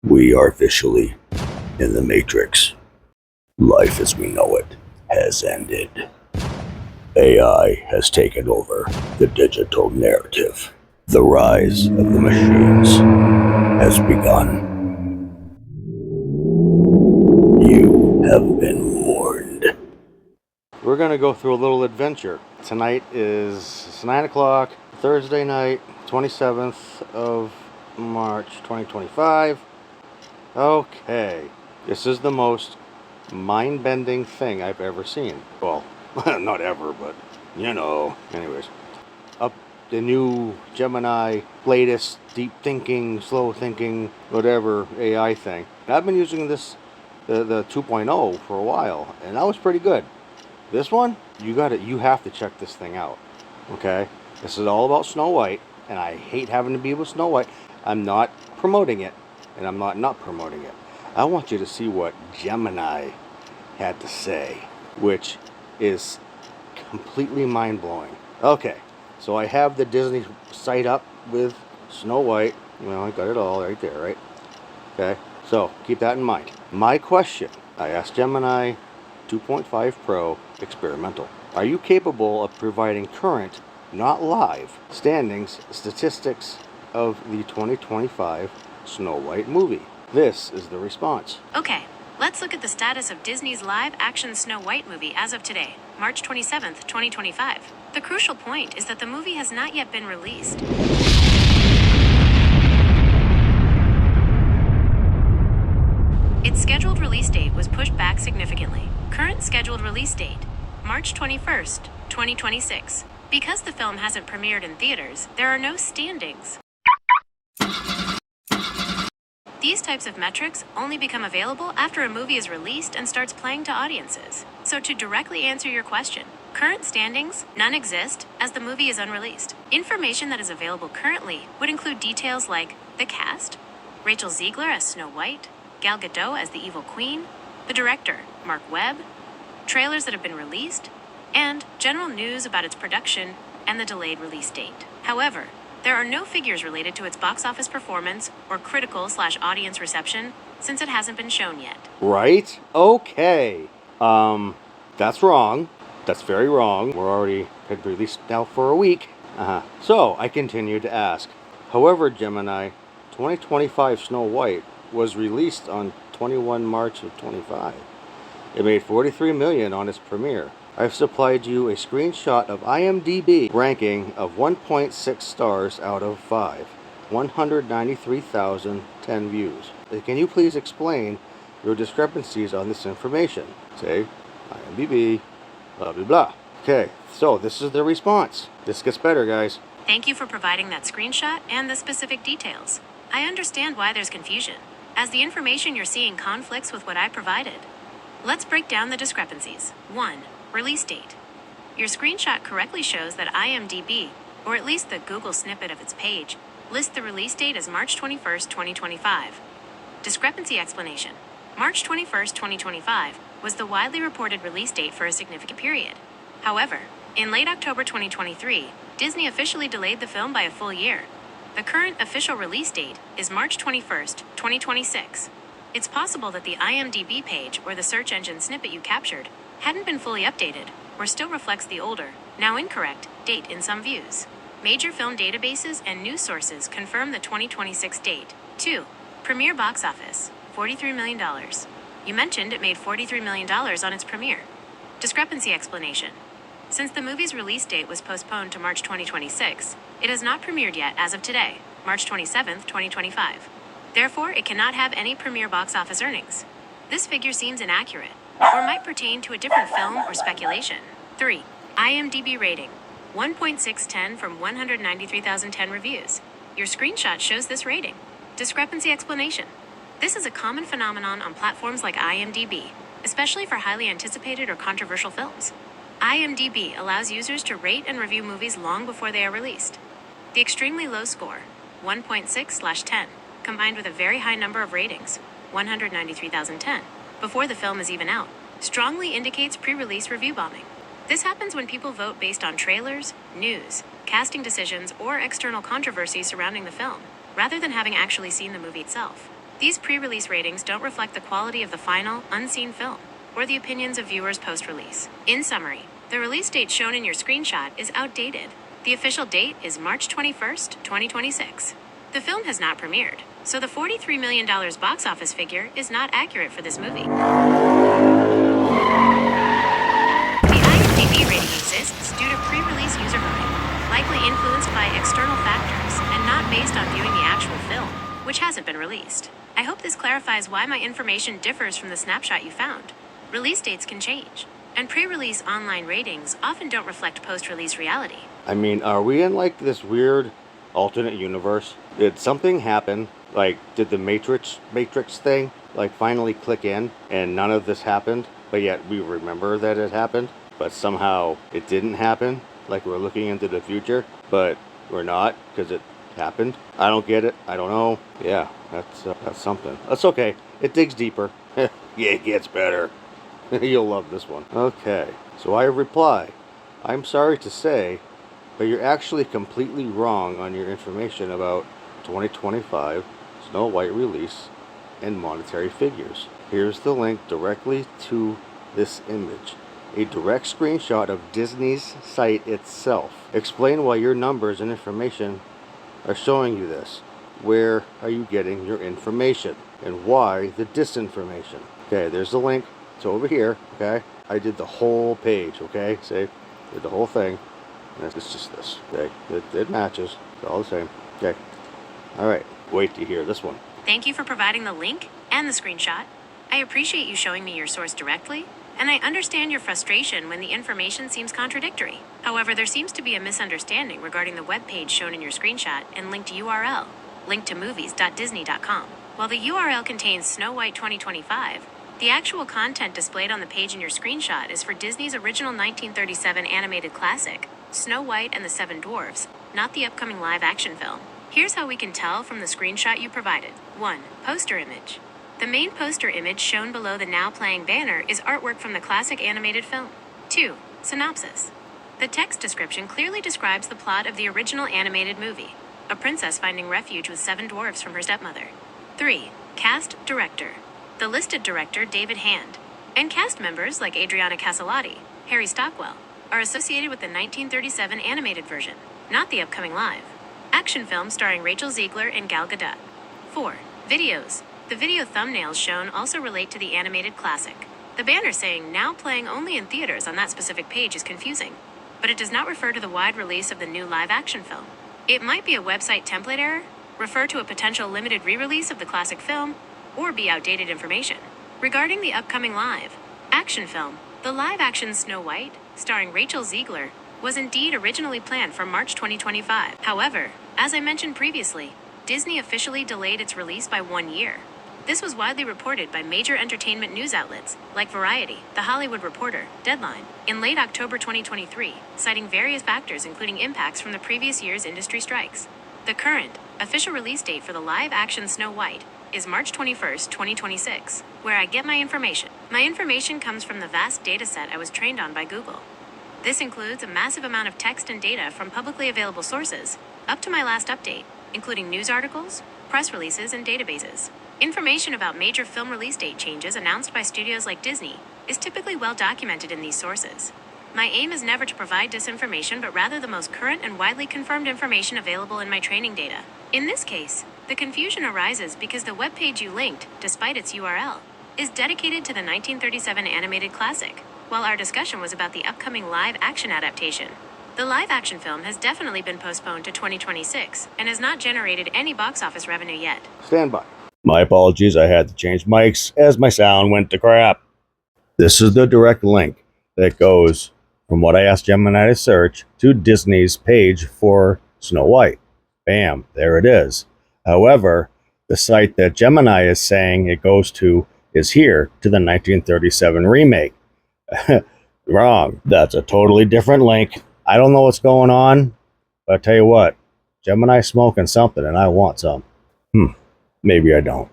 We are officially in the Matrix. Life as we know it has ended. AI has taken over the digital narrative. The rise of the machines has begun. You have been warned. We're going to go through a little adventure. Tonight is 9 o'clock, Thursday night, 27th of March, 2025. Okay, this is the most mind-bending thing I've ever seen. Well, not ever, but you know. Anyways, up the new Gemini, latest deep thinking, slow thinking, whatever AI thing. I've been using this, the 2.0 for a while, and that was pretty good. This one, you have to check this thing out. Okay, this is all about Snow White, and I hate having to be with Snow White. I'm not promoting it, and I'm not promoting it. I want you to see what Gemini had to say, which is completely mind-blowing. Okay, so I have the Disney site up with Snow White. Well, I got it all right there, right? Okay, so keep that in mind. My question, I asked Gemini 2.5 Pro Experimental. Are you capable of providing current, not live, standings, statistics of the 2025 Snow White movie? This is the response. Okay, let's look at the status of Disney's live-action Snow White movie as of today, March 27th, 2025. The crucial point is that the movie has not yet been released. Its scheduled release date was pushed back significantly. Current scheduled release date, March 21st, 2026. Because the film hasn't premiered in theaters, there are no standings. These types of metrics only become available after a movie is released and starts playing to audiences. So to directly answer your question, current standings, none exist as the movie is unreleased. Information that is available currently would include details like the cast, Rachel Ziegler as Snow White, Gal Gadot as the Evil Queen, the director, Mark Webb, trailers that have been released, and general news about its production and the delayed release date. However, there are no figures related to its box office performance or critical/audience reception since it hasn't been shown yet. Right? Okay. That's wrong. That's very wrong. We're already had released now for a week. So I continue to ask. However, Gemini, 2025 Snow White was released on 21 March of 25. It made $43 million on its premiere. I've supplied you a screenshot of IMDb ranking of 1.6 stars out of 5, 193,010 views. Can you please explain your discrepancies on this information? Say, IMDb, blah, blah, blah. Okay, so this is the response. This gets better, guys. Thank you for providing that screenshot and the specific details. I understand why there's confusion, as the information you're seeing conflicts with what I provided. Let's break down the discrepancies. 1. Release date. Your screenshot correctly shows that IMDb, or at least the Google snippet of its page, lists the release date as March 21st, 2025. Discrepancy explanation. March 21st, 2025 was the widely reported release date for a significant period. However, in late October 2023, Disney officially delayed the film by a full year. The current official release date is March 21st, 2026. It's possible that the IMDb page or the search engine snippet you captured hadn't been fully updated, or still reflects the older, now incorrect, date in some views. Major film databases and news sources confirm the 2026 date. 2. Premiere box office, $43 million. You mentioned it made $43 million on its premiere. Discrepancy explanation. Since the movie's release date was postponed to March 2026, it has not premiered yet as of today, March 27th, 2025. Therefore, it cannot have any premiere box office earnings. This figure seems inaccurate, or might pertain to a different film or speculation. 3. IMDb rating, 1.610 from 193,010 reviews. Your screenshot shows this rating. Discrepancy explanation. This is a common phenomenon on platforms like IMDb, especially for highly anticipated or controversial films. IMDb allows users to rate and review movies long before they are released. The extremely low score, 1.6/10, combined with a very high number of ratings, 193,010, before the film is even out, strongly indicates pre-release review bombing. This happens when people vote based on trailers, news, casting decisions, or external controversies surrounding the film, rather than having actually seen the movie itself. These pre-release ratings don't reflect the quality of the final, unseen film, or the opinions of viewers post-release. In summary, the release date shown in your screenshot is outdated. The official date is March 21st, 2026. The film has not premiered, so the $43 million box office figure is not accurate for this movie. The IMDb rating exists due to pre-release user voting, likely influenced by external factors and not based on viewing the actual film, which hasn't been released. I hope this clarifies why my information differs from the snapshot you found. Release dates can change, and pre-release online ratings often don't reflect post-release reality. I mean, are we in like this weird alternate universe? Did something happen? Like, did the Matrix thing like finally click in and none of this happened, but yet we remember that it happened, but somehow it didn't happen? Like we're looking into the future, but we're not because it happened. I don't get it. I don't know. Yeah, that's something. That's okay. It digs deeper. Yeah, it gets better. You'll love this one. Okay, so I reply, I'm sorry to say, but you're actually completely wrong on your information about 2025 Snow White release and monetary figures. Here's the link directly to this image. A direct screenshot of Disney's site itself. Explain why your numbers and information are showing you this. Where are you getting your information? And why the disinformation? Okay, there's the link. It's over here, okay? I did the whole page, okay? See? Did the whole thing. And it's just this, okay? It matches. It's all the same. Okay. Alright, wait to hear this one. Thank you for providing the link and the screenshot. I appreciate you showing me your source directly, and I understand your frustration when the information seems contradictory. However, there seems to be a misunderstanding regarding the webpage shown in your screenshot and linked URL, linktomovies.disney.com. While the URL contains Snow White 2025, the actual content displayed on the page in your screenshot is for Disney's original 1937 animated classic, Snow White and the Seven Dwarfs, not the upcoming live-action film. Here's how we can tell from the screenshot you provided. 1. Poster image. The main poster image shown below the now playing banner is artwork from the classic animated film. 2. Synopsis. The text description clearly describes the plot of the original animated movie, a princess finding refuge with seven dwarfs from her stepmother. 3. Cast director. The listed director, David Hand, and cast members like Adriana Caselotti, Harry Stockwell, are associated with the 1937 animated version, not the upcoming live action film starring Rachel Ziegler and Gal Gadot. 4. Videos. The video thumbnails shown also relate to the animated classic. The banner saying now playing only in theaters on that specific page is confusing, but it does not refer to the wide release of the new live action film. It might be a website template error, refer to a potential limited re-release of the classic film, or be outdated information. Regarding the upcoming live action film, the live-action Snow White, starring Rachel Ziegler, was indeed originally planned for March 2025. However, as I mentioned previously, Disney officially delayed its release by 1 year. This was widely reported by major entertainment news outlets like Variety, The Hollywood Reporter, Deadline, in late October 2023, citing various factors including impacts from the previous year's industry strikes. The current, official release date for the live-action Snow White is March 21st, 2026, where I get my information. My information comes from the vast dataset I was trained on by Google. This includes a massive amount of text and data from publicly available sources, up to my last update, including news articles, press releases, and databases. Information about major film release date changes announced by studios like Disney is typically well documented in these sources. My aim is never to provide disinformation, but rather the most current and widely confirmed information available in my training data. In this case, the confusion arises because the webpage you linked, despite its URL, is dedicated to the 1937 animated classic, while our discussion was about the upcoming live-action adaptation. The live-action film has definitely been postponed to 2026 and has not generated any box office revenue yet. Stand by. My apologies, I had to change mics as my sound went to crap. This is the direct link that goes from what I asked Gemini to search to Disney's page for Snow White. Bam, there it is. However, the site that Gemini is saying it goes to is here, to the 1937 remake. Wrong. That's a totally different link. I don't know what's going on, but I tell you what, Gemini's smoking something and I want some. Maybe I don't.